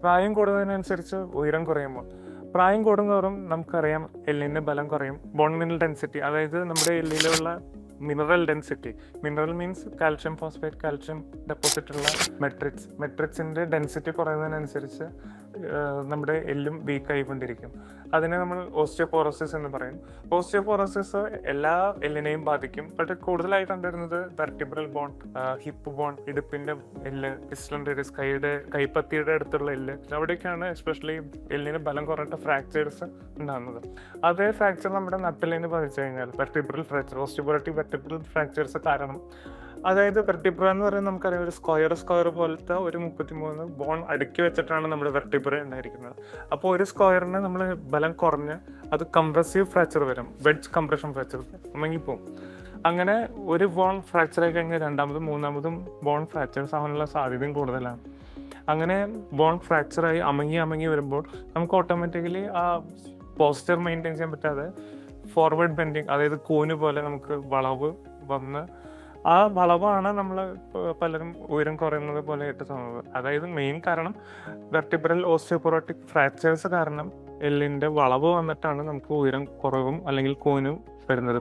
പ്രായം കൂടുന്നതിനനുസരിച്ച് ഉയരം കുറയുമ്പോൾ പ്രായം കൂടുന്നതോറും നമുക്കറിയാം എല്ലിൻ്റെ ബലം കുറയും. ബോൺ മിനറൽ ഡെൻസിറ്റി, അതായത് നമ്മുടെ എല്ലിലുള്ള mineral density, mineral means calcium phosphate, calcium deposit ഉള്ള മെട്രിക്സിൻ്റെ ഡെൻസിറ്റി കുറയുന്നതിനനുസരിച്ച് നമ്മുടെ എല്ലും വീക്ക് ആയിക്കൊണ്ടിരിക്കും. അതിനെ നമ്മൾ ഓസ്റ്റിയോപോറോസിസ് എന്ന് പറയും. ഓസ്റ്റിയോപോറോസിസ് എല്ലാ എല്ലിനെയും ബാധിക്കും. ബട്ട് കൂടുതലായി കണ്ടുവരുന്നത് വെർട്ടിബ്രൽ ബോൺ, ഹിപ്പ് ബോൺ, ഇടുപ്പിൻ്റെ എല്ല്, പിസ്റ്റലൻഡേറിയസ്, കൈപ്പത്തിയുടെ അടുത്തുള്ള എല്ല്, അവിടേക്കാണ് എസ്പെഷ്യലി എല്ലിന് ബലം കുറഞ്ഞിട്ട് ഫ്രാക്ചേഴ്സ് ഉണ്ടാകുന്നത്. അതേ ഫ്രാക്ചർ നമ്മുടെ നട്ടെല്ലിന് ബാധിച്ചു കഴിഞ്ഞാൽ vertebral fracture, osteoporotic vertebral fractures കാരണം, അതായത് വെർട്ടിബ്ര എന്ന് പറയുന്നത് നമുക്കറിയാം ഒരു സ്ക്വയർ പോലത്തെ ഒരു 33 ബോൺ അടുക്കി വെച്ചിട്ടാണ് നമ്മുടെ വെർട്ടിബ്ര ഉണ്ടായിരിക്കുന്നത്. അപ്പോൾ ഒരു സ്ക്വയറിന് നമ്മൾ ബലം കുറഞ്ഞ് അത് കംപ്രസീവ് ഫ്രാക്ചർ വരും, വെഡ്ജ് കംപ്രഷൻ ഫ്രാക്ചർ അമങ്ങിപ്പോവും. അങ്ങനെ ഒരു ബോൺ ഫ്രാക്ചർ ആയി കഴിഞ്ഞാൽ രണ്ടാമതും മൂന്നാമതും ബോൺ ഫ്രാക്ചേഴ്സ് ആവാനുള്ള സാധ്യതയും കൂടുതലാണ്. അങ്ങനെ ബോൺ ഫ്രാക്ചറായി അമങ്ങി വരുമ്പോൾ നമുക്ക് ഓട്ടോമാറ്റിക്കലി ആ പോസ്ചർ മെയിൻറ്റെയിൻ ചെയ്യാൻ പറ്റാതെ ഫോർവേഡ് ബെൻഡിങ്, അതായത് കൂന് പോലെ നമുക്ക് വളവ് വന്ന് ആ വളവാണ് നമ്മൾ പലരും ഉയരം കുറയുന്നത് പോലെ ആയിട്ട് തോന്നുന്നത്. അതായത് മെയിൻ കാരണം വെർട്ടിബ്രൽ ഓസ്റ്റിയോപോറോട്ടിക് ഫ്രാക്ചേഴ്സ് കാരണം എല്ലിൻ്റെ വളവ് വന്നിട്ടാണ് നമുക്ക് ഉയരം കുറവും അല്ലെങ്കിൽ കൂനും വരുന്നത്.